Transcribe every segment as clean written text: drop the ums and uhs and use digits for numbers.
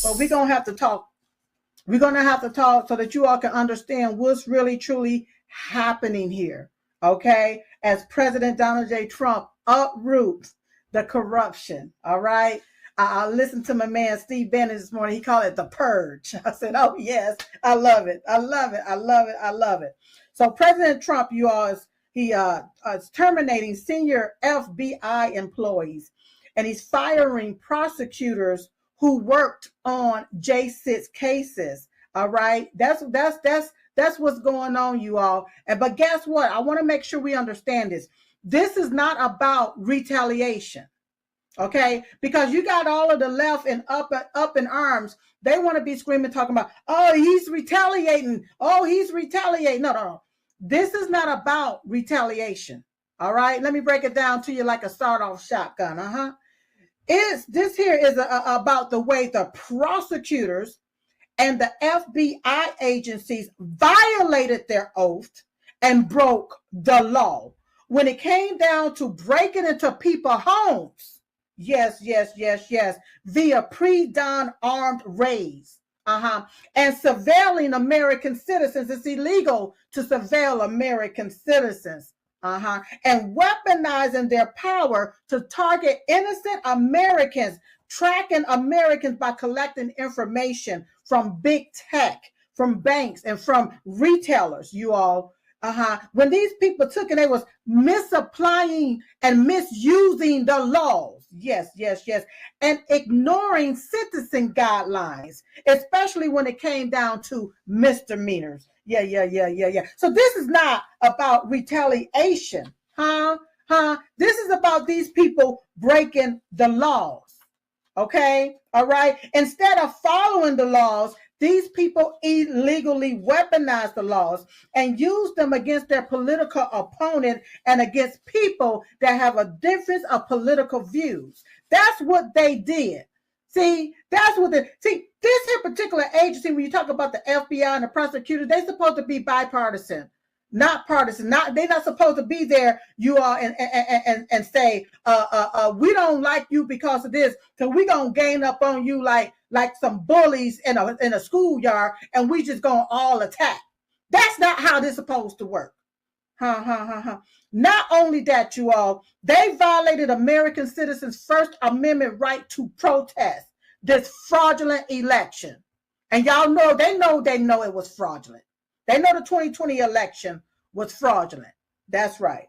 But we're going to have to talk. We're going to have to talk so that you all can understand what's really, truly happening here. Okay? As President Donald J. Trump uproots the corruption. All right? I listened to my man Steve Bannon this morning. He called it the purge. I said, oh, yes, I love it. I love it. I love it. I love it. So President Trump, you all, is terminating senior FBI employees, and he's firing prosecutors who worked on J6 cases. All right. That's what's going on, you all. But guess what? I want to make sure we understand this. This is not about retaliation. Okay, because you got all of the left and up in arms. They want to be screaming, talking about, oh, he's retaliating. Oh, he's retaliating. No. This is not about retaliation. All right, let me break it down to you like a sawed-off shotgun. This here is about the way the prosecutors and the FBI agencies violated their oath and broke the law when it came down to breaking into people's homes. Yes, via pre-dawn armed raids. And surveilling American citizens. It's illegal to surveil American citizens. And weaponizing their power to target innocent Americans, tracking Americans by collecting information from big tech, from banks, and from retailers, you all. When these people took it, they was misapplying and misusing the laws. Yes. And ignoring sentencing guidelines, especially when it came down to misdemeanors. Yeah. So this is not about retaliation. This is about these people breaking the laws. Okay? All right? Instead of following the laws, these people illegally weaponize the laws and use them against their political opponent and against people that have a difference of political views. That's what they did. This here particular agency, when you talk about the FBI and the prosecutors, they're supposed to be bipartisan, not partisan. They're not supposed to be there, you all, and say, we don't like you because of this, so we're gonna gang up on you like some bullies in a schoolyard, and we just gonna all attack. That's not how this is supposed to work. Not only that, you all, they violated American citizens' First Amendment right to protest this fraudulent election. And y'all know, they know it was fraudulent. They know the 2020 election was fraudulent. That's right.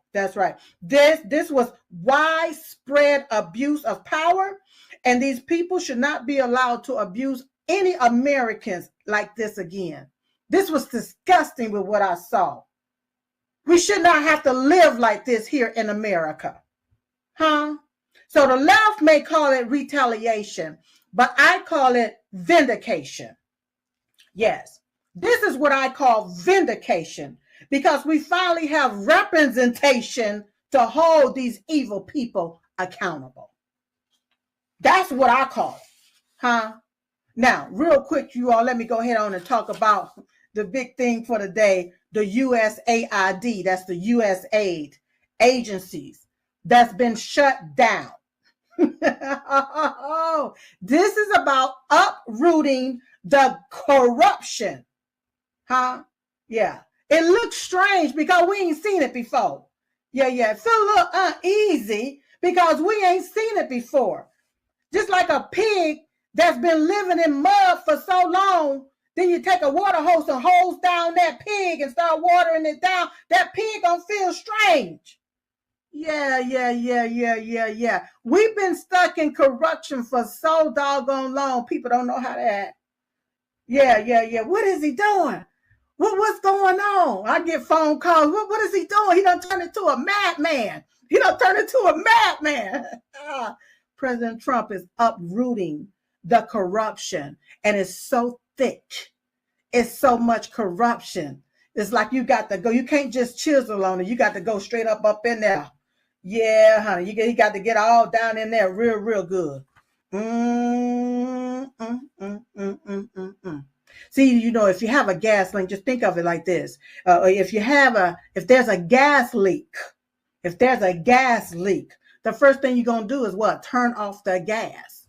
This was widespread abuse of power, and these people should not be allowed to abuse any Americans like this again. This was disgusting with what I saw. We should not have to live like this here in America. So the left may call it retaliation, but I call it vindication. Yes, this is what I call vindication, because we finally have representation to hold these evil people accountable. That's what I call it. Now, real quick, you all, let me go ahead on and talk about the big thing for the day, the USAID, that's the USAID agencies that's been shut down. This is about uprooting the corruption. Yeah. It looks strange because we ain't seen it before. Yeah. It feel a little uneasy because we ain't seen it before. Just like a pig that's been living in mud for so long, then you take a water hose and hose down that pig and start watering it down. That pig gonna feel strange. Yeah. We've been stuck in corruption for so doggone long. People don't know how to act. Yeah. What is he doing? What's going on? I get phone calls. What is he doing? He done turned into a madman. President Trump is uprooting the corruption, and it's so thick. It's so much corruption. It's like you got to go. You can't just chisel on it. You got to go straight up in there. Yeah, honey. You got to get all down in there real good. See, you know, if you have a gas leak, just think of it like this. If there's a gas leak, the first thing you're going to do is what? Turn off the gas,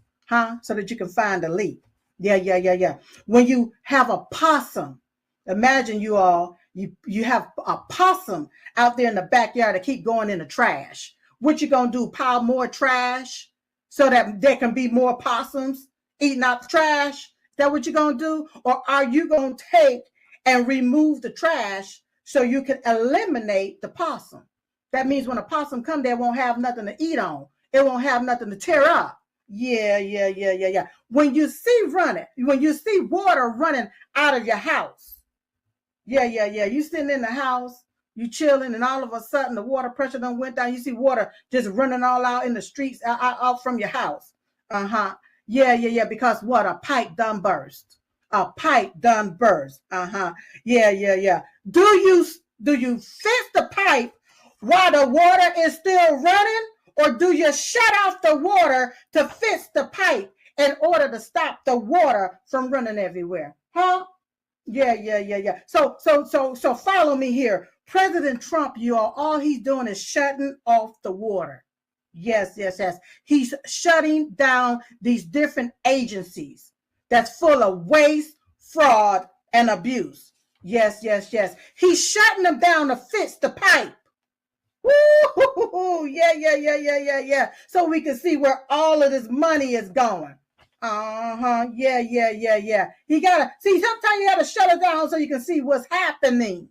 so that you can find the leak. Yeah. When you have a possum, imagine you all, you have a possum out there in the backyard that keep going in the trash. What you gonna do? Pile more trash so that there can be more possums eating out the trash? Is that what you're gonna do? Or are you gonna take and remove the trash so you can eliminate the possum? That means when a possum come, there won't have nothing to eat on. It won't have nothing to tear up. Yeah. When you see water running out of your house, yeah. You sitting in the house, you chilling, and all of a sudden the water pressure done went down. You see water just running all out in the streets, out from your house. Yeah. Because what? A pipe done burst. A pipe done burst. Yeah. Do you fix the pipe while the water is still running? Or do you shut off the water to fix the pipe in order to stop the water from running everywhere? Huh? Yeah. So follow me here. President Trump, you all he's doing is shutting off the water. Yes. He's shutting down these different agencies that's full of waste, fraud, and abuse. Yes. He's shutting them down to fix the pipe. Woo! Yeah. So we can see where all of this money is going. Yeah. You gotta see, sometimes you gotta shut it down so you can see what's happening.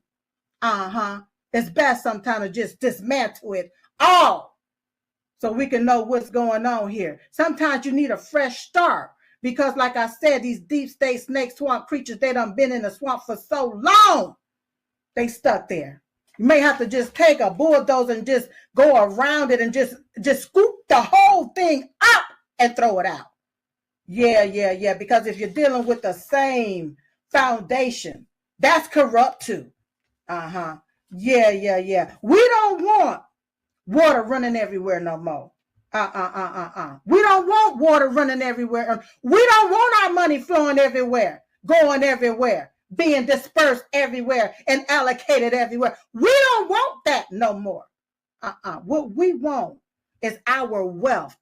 It's best sometimes to just dismantle it all so we can know what's going on here. Sometimes you need a fresh start because, like I said, these deep state snake swamp creatures, they done been in the swamp for so long, they stuck there. You may have to just take a bulldozer and just go around it and just scoop the whole thing up and throw it out. Yeah. Because if you're dealing with the same foundation, that's corrupt too. Yeah. We don't want water running everywhere no more. We don't want water running everywhere. We don't want our money flowing everywhere, going everywhere, being dispersed everywhere and allocated everywhere. We don't want that no more. What we want is our wealth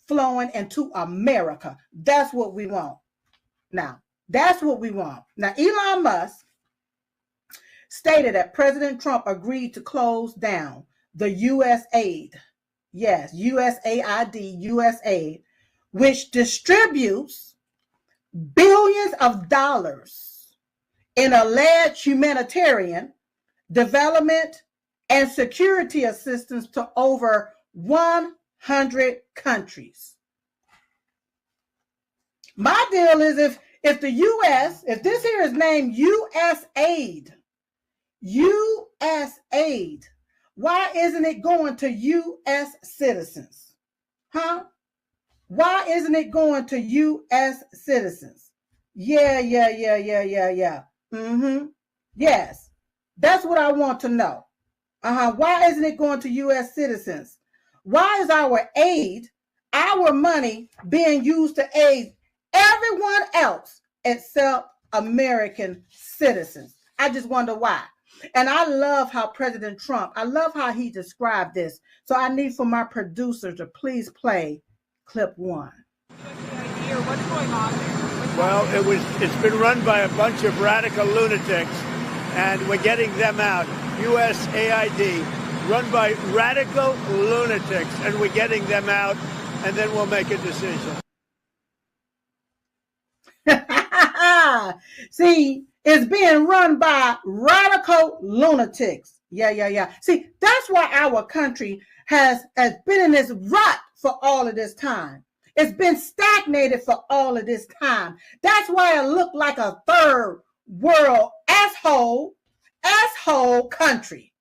flowing into America. That's what we want. Now, that's what we want. Now, Elon Musk stated that President Trump agreed to close down the USAID. Yes, USAID, which distributes billions of dollars in alleged humanitarian development and security assistance to over 100 countries. My deal is if the U.S., if this here is named USAID, why isn't it going to U.S. citizens? Huh? Why isn't it going to U.S. citizens? Yeah. Yes. That's what I want to know. Why isn't it going to U.S. citizens? Why is our aid, our money, being used to aid everyone else except American citizens? I just wonder why. And I love how President Trump, I love how he described this. So I need for my producer to please play clip 1. What's going on there? Well, it's been run by a bunch of radical lunatics, and we're getting them out. USAID, run by radical lunatics, and we're getting them out, and then we'll make a decision. See, it's being run by radical lunatics. Yeah. See, that's why our country has been in this rut for all of this time. It's been stagnated for all of this time. That's why it looked like a third world asshole country.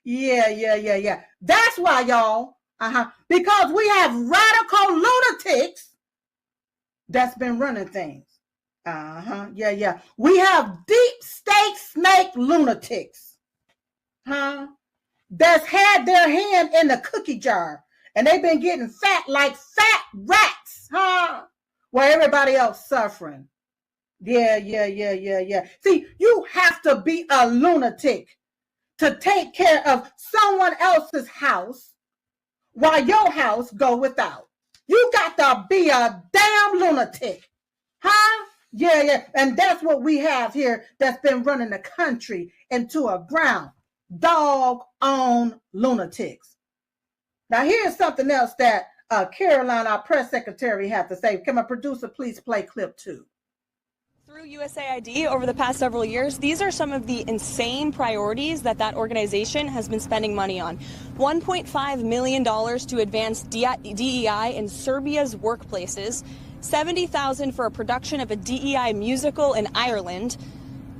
Yeah. That's why, y'all. Because we have radical lunatics that's been running things. Yeah. We have deep state snake lunatics. That's had their hand in the cookie jar. And they've been getting fat like fat rats, where everybody else suffering. Yeah. See, you have to be a lunatic to take care of someone else's house while your house go without. You got to be a damn lunatic. Yeah, yeah. And that's what we have here that's been running the country into a ground. Dog-owned lunatics. Now, here's something else that Caroline, our press secretary, had to say. Can my producer please play clip 2? Through USAID over the past several years, these are some of the insane priorities that organization has been spending money on. $1.5 million to advance DEI in Serbia's workplaces, $70,000 for a production of a DEI musical in Ireland,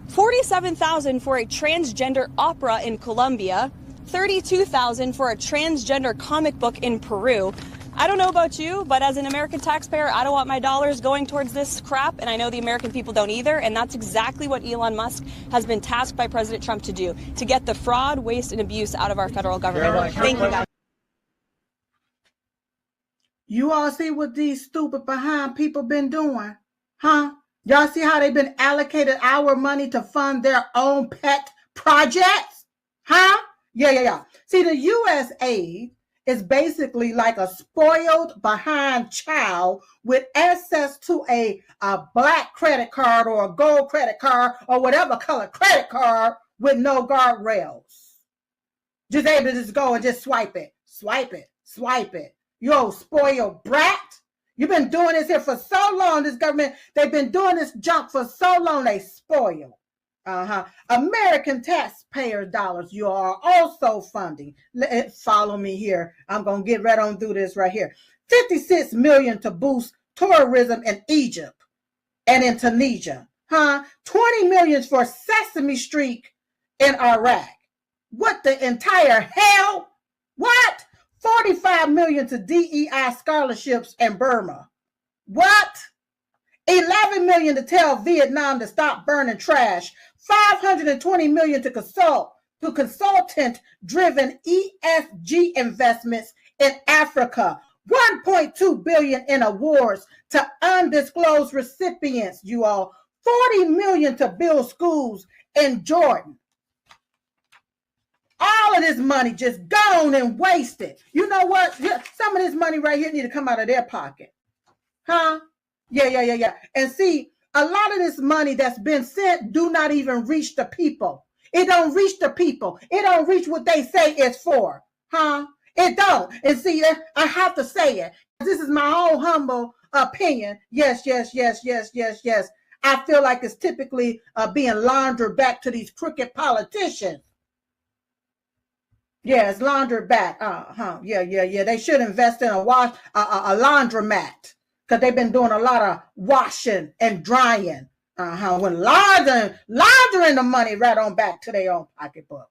$47,000 for a transgender opera in Colombia, $32,000 for a transgender comic book in Peru. I don't know about you, but as an American taxpayer, I don't want my dollars going towards this crap, and I know the American people don't either, and that's exactly what Elon Musk has been tasked by President Trump to do, to get the fraud, waste, and abuse out of our federal government. Thank you, guys. You all see what these stupid behind people been doing? Huh? Y'all see how they've been allocated our money to fund their own pet projects? Huh? Yeah. See, the USAID is basically like a spoiled behind child with access to a black credit card or a gold credit card or whatever color credit card with no guardrails. Just able to just go and just swipe it. You old spoiled brat. You've been doing this here for so long, this government, they've been doing this junk for so long, they spoil. American taxpayer dollars you are also funding. Follow me here. I'm going to get right on through this right here. $56 million to boost tourism in Egypt and in Tunisia. $20 million for Sesame Street in Iraq. What the entire hell? What? $45 million to DEI scholarships in Burma. What? $11 million to tell Vietnam to stop burning trash. $520 million to consultant-driven ESG investments in Africa. $1.2 billion in awards to undisclosed recipients, you all. $40 million to build schools in Jordan. All of this money just gone and wasted. You know what? Some of this money right here need to come out of their pocket. Huh? Yeah. And see, a lot of this money that's been sent do not even reach the people. It don't reach the people. It don't reach what they say it's for. Huh? It don't. And see, I have to say it. This is my own humble opinion. Yes. I feel like it's typically being laundered back to these crooked politicians. Yeah, it's laundered back. Yeah. They should invest in a laundromat because they've been doing a lot of washing and drying. When laundering the money right on back to their own pocketbook.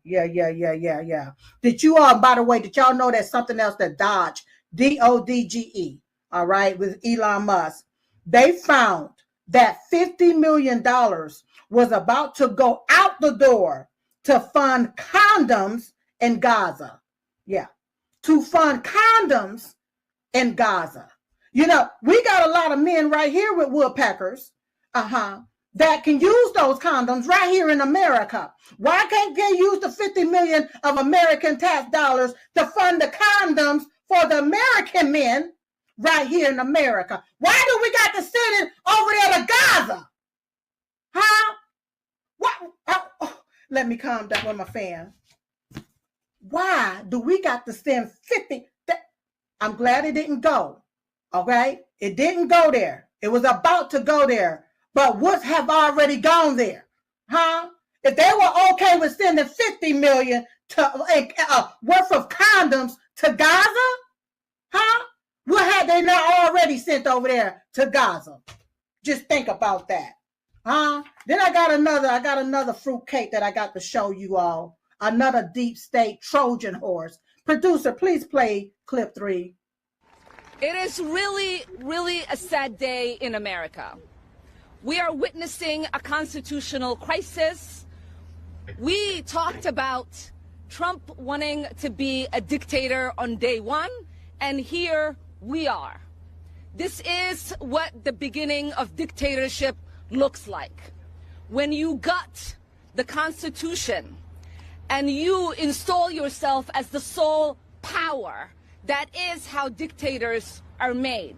Yeah. Did you all, by the way, did y'all know there's something else that Dodge, DODGE, all right, with Elon Musk? They found that $50 million was about to go out the door to fund condoms in Gaza. Yeah, to fund condoms in Gaza. You know, we got a lot of men right here with woodpeckers, that can use those condoms right here in America. Why can't they use the $50 million of American tax dollars to fund the condoms for the American men right here in America? Why do we got to send it over there to Gaza? Huh? What? Let me calm down with my fan. Why do we got to send 50? I'm glad it didn't go. Okay? It didn't go there. It was about to go there. But what have already gone there? Huh? If they were okay with sending $50 million to worth of condoms to Gaza, huh? What had they not already sent over there to Gaza? Just think about that. Huh? Then I got another fruit cake that I got to show you all. Another deep state Trojan horse. Producer, please play clip 3. It is really, really a sad day in America. We are witnessing a constitutional crisis. We talked about Trump wanting to be a dictator on day one, and here we are. This is what the beginning of dictatorship looks like. When you gut the Constitution and you install yourself as the sole power, that is how dictators are made.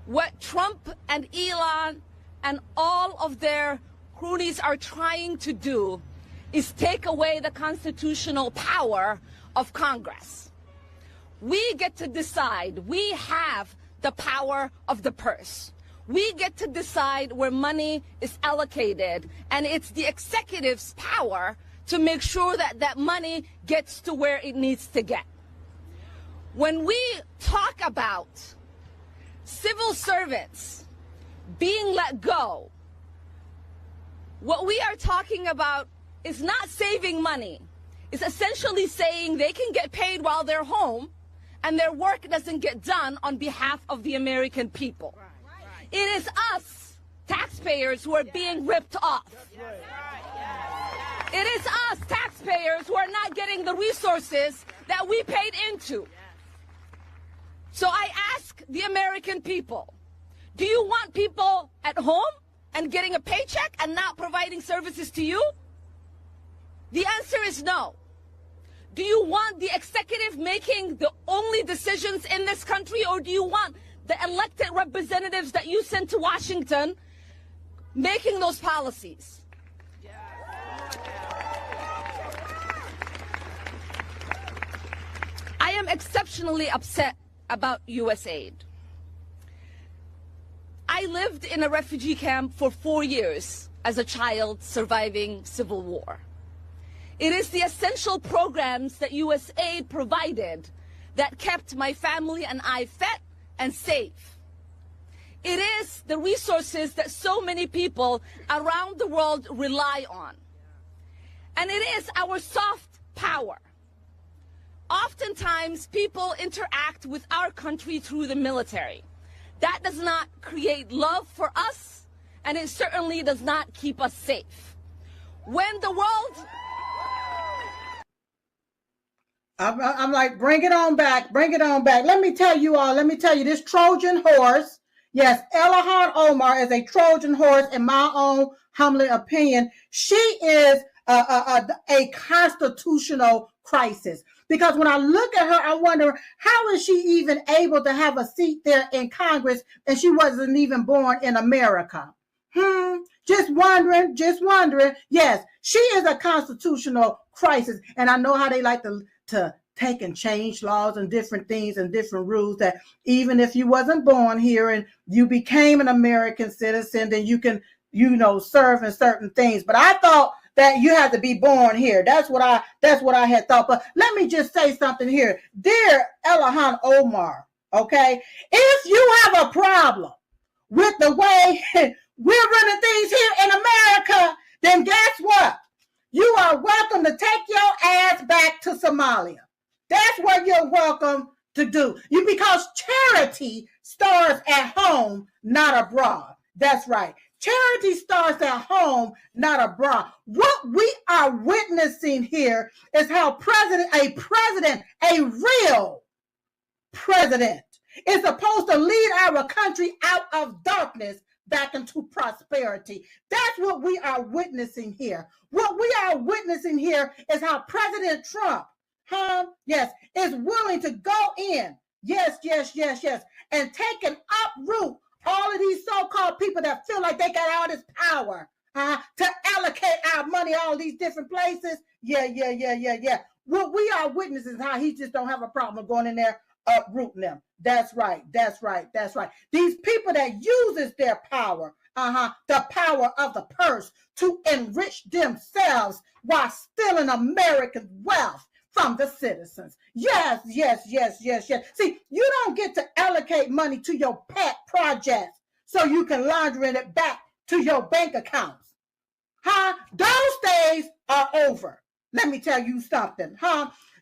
What Trump and Elon and all of their cronies are trying to do is take away the constitutional power of Congress. We get to decide. We have the power of the purse. We get to decide where money is allocated, and it's the executive's power to make sure that that money gets to where it needs to get. When we talk about civil servants being let go, what we are talking about is not saving money. It's essentially saying they can get paid while they're home and their work doesn't get done on behalf of the American people. It is us, taxpayers, who are being ripped off. It is us, taxpayers, who are not getting the resources that we paid into. So I ask the American people, do you want people at home and getting a paycheck and not providing services to you? The answer is no. Do you want the executive making the only decisions in this country, or do you want the elected representatives that you sent to Washington making those policies? I am exceptionally upset about USAID. I lived in a refugee camp for 4 years as a child surviving civil war. It is the essential programs that USAID provided that kept my family and I fed and safe. It is the resources that so many people around the world rely on. And it is our soft power. Oftentimes, people interact with our country through the military. That does not create love for us, and it certainly does not keep us safe. When the world... I'm like, bring it on back, bring it on back. Let me tell you, this Trojan horse, yes, Ilhan Omar is a Trojan horse in my own humble opinion. She is a constitutional crisis. Because when I look at her, I wonder, how is she even able to have a seat there in Congress and she wasn't even born in America? Just wondering. Yes, she is a constitutional crisis. And I know how they like to take and change laws and different things and different rules, that even if you wasn't born here and you became an American citizen, then you can, serve in certain things. But I thought that you had to be born here. That's what I had thought. But let me just say something here. Dear Ilhan Omar, okay, if you have a problem with the way we're running things here in America, then guess what? You are welcome to take your ass back to Somalia. That's what you're welcome to do. Because charity starts at home, not abroad. That's right. Charity starts at home, not abroad. What we are witnessing here is how a real president, is supposed to lead our country out of darkness back into prosperity. That's what we are witnessing here. What we are witnessing here is how President Trump, is willing to go in, and take and uproot all of these so-called people that feel like they got all this power to allocate our money all these different places. What we are witnessing is how he just don't have a problem going in there uprooting them. That's right. These people that uses their power, the power of the purse, to enrich themselves while stealing American wealth from the citizens. Yes. See, you don't get to allocate money to your pet projects so you can launder it back to your bank accounts. Those days are over. Let me tell you something.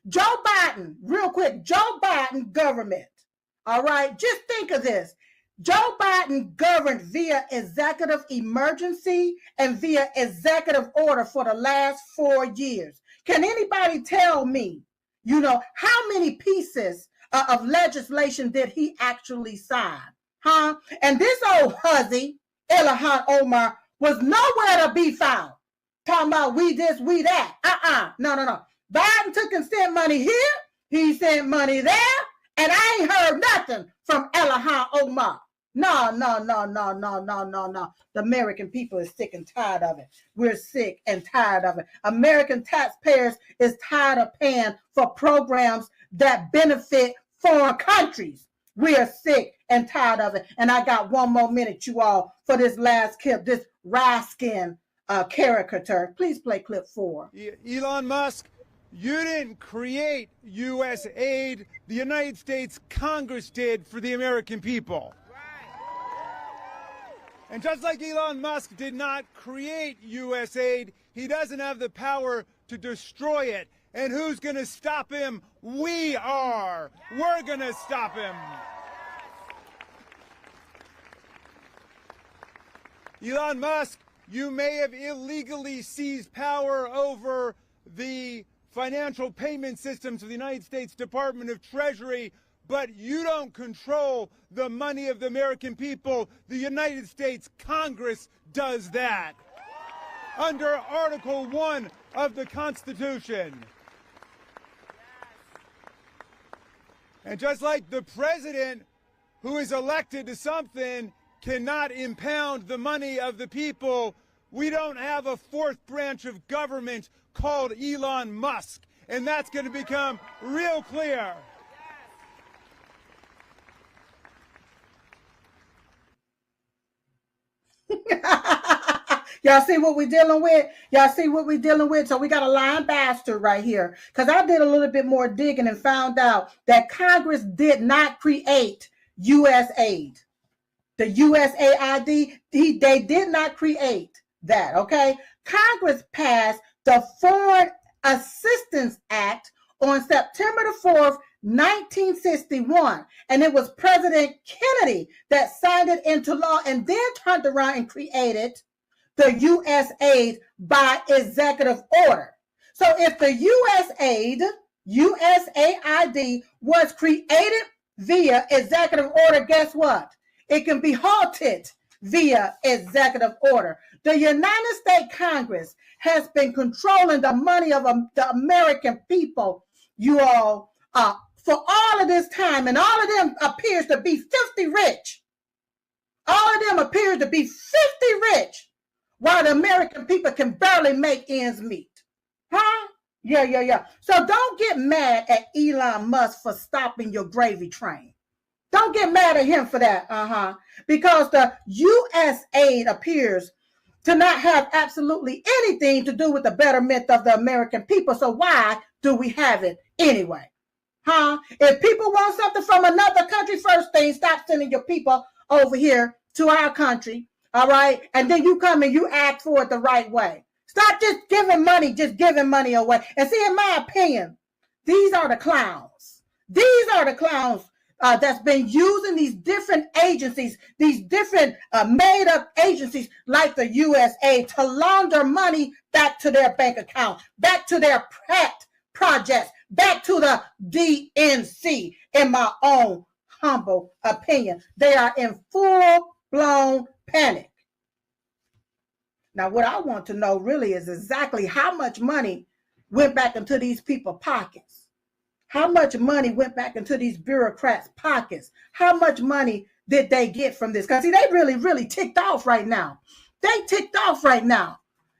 Joe Biden, real quick, Joe Biden government. All right, just think of this. Joe Biden governed via executive emergency and via executive order for the last 4 years. Can anybody tell me, how many pieces of legislation did he actually sign? And this old hussy, Ilhan Omar, was nowhere to be found. Talking about we this, we that. No. Biden took and sent money here. He sent money there. And I ain't heard nothing from Ilhan Omar. No, no, no, no, no, no, no, no. The American people is sick and tired of it. We're sick and tired of it. American taxpayers is tired of paying for programs that benefit foreign countries. We are sick and tired of it. And I got one more minute, you all, for this last clip, this Raskin caricature. Please play clip 4. Elon Musk, you didn't create USAID. The United States Congress did for the American people. And just like Elon Musk did not create USAID, he doesn't have the power to destroy it. And who's going to stop him? We are. We're going to stop him. Elon Musk, you may have illegally seized power over the financial payment systems of the United States Department of Treasury, but you don't control the money of the American people. The United States Congress does that under Article 1 of the Constitution. And just like the president who is elected to something cannot impound the money of the people, we don't have a fourth branch of government called Elon Musk. And that's going to become real clear. Y'all see what we're dealing with? Y'all see what we're dealing with? So we got a lying bastard right here. Because I did a little bit more digging and found out that Congress did not create USAID. The USAID, they did not create that, okay? Congress passed the Foreign Assistance Act on September the 4th, 1961. And it was President Kennedy that signed it into law and then turned around and created the USAID by executive order. So if the USAID was created via executive order, guess what? It can be halted via executive order. The United States Congress has been controlling the money of the American people, you all, for all of this time, and all of them appears to be 50 rich. All of them appears to be 50 rich, while the American people can barely make ends meet. Huh? Yeah. So don't get mad at Elon Musk for stopping your gravy train. Don't get mad at him for that, because the USAID appears to not have absolutely anything to do with the betterment of the American people. So why do we have it anyway? If people want something from another country, first thing, stop sending your people over here to our country, all right? And then you come and you act for it the right way. Stop just giving money away. And see, in my opinion, these are the clowns. These are the clowns that's been using these different agencies, these different made-up agencies like the USAID to launder money back to their bank account, back to their pet projects, back to the DNC. In my own humble opinion, they are in full-blown panic. Now, what I want to know really is exactly how much money went back into these people's pockets. How much money went back into these bureaucrats' pockets? How much money did they get from this? Because see, they really ticked off right now. They ticked off right now.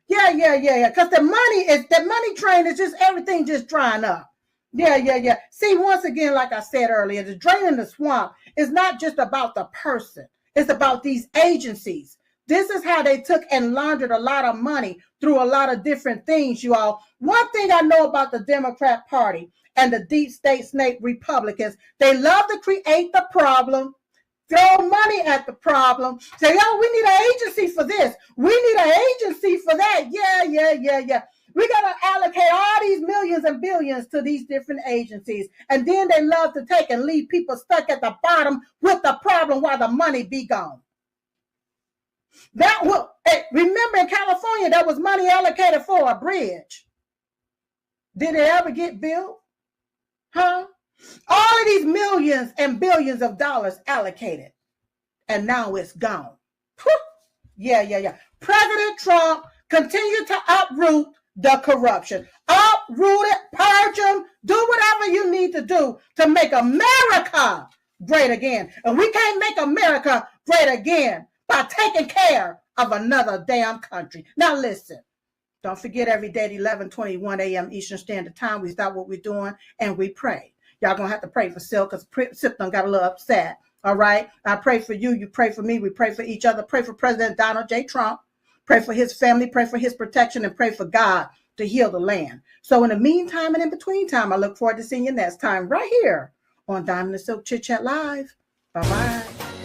Yeah. Because the money train is just everything just drying up. Yeah. See, once again, like I said earlier, the draining the swamp is not just about the person. It's about these agencies. This is how they took and laundered a lot of money through a lot of different things, you all. One thing I know about the Democrat Party and the deep state snake Republicans, they love to create the problem, throw money at the problem, say, we need an agency for this. We need an agency for that. Yeah. We got to allocate all these millions and billions to these different agencies. And then they love to take and leave people stuck at the bottom with the problem while the money be gone. Remember in California, there was money allocated for a bridge. Did it ever get built? All of these millions and billions of dollars allocated, and now it's gone. Yeah. President Trump continued to uproot the corruption. Uproot it, purge them, do whatever you need to do to make America great again. And we can't make America great again by taking care of another damn country. Now listen, don't forget every day at 11:21 a.m. Eastern Standard Time, we stop what we're doing and we pray. Y'all gonna have to pray for Sil because Sip done got a little upset. All right. I pray for you. You pray for me. We pray for each other. Pray for President Donald J. Trump. Pray for his family. Pray for his protection and pray for God to heal the land. So in the meantime and in between time, I look forward to seeing you next time right here on Diamond and Silk Chit Chat Live. Bye-bye.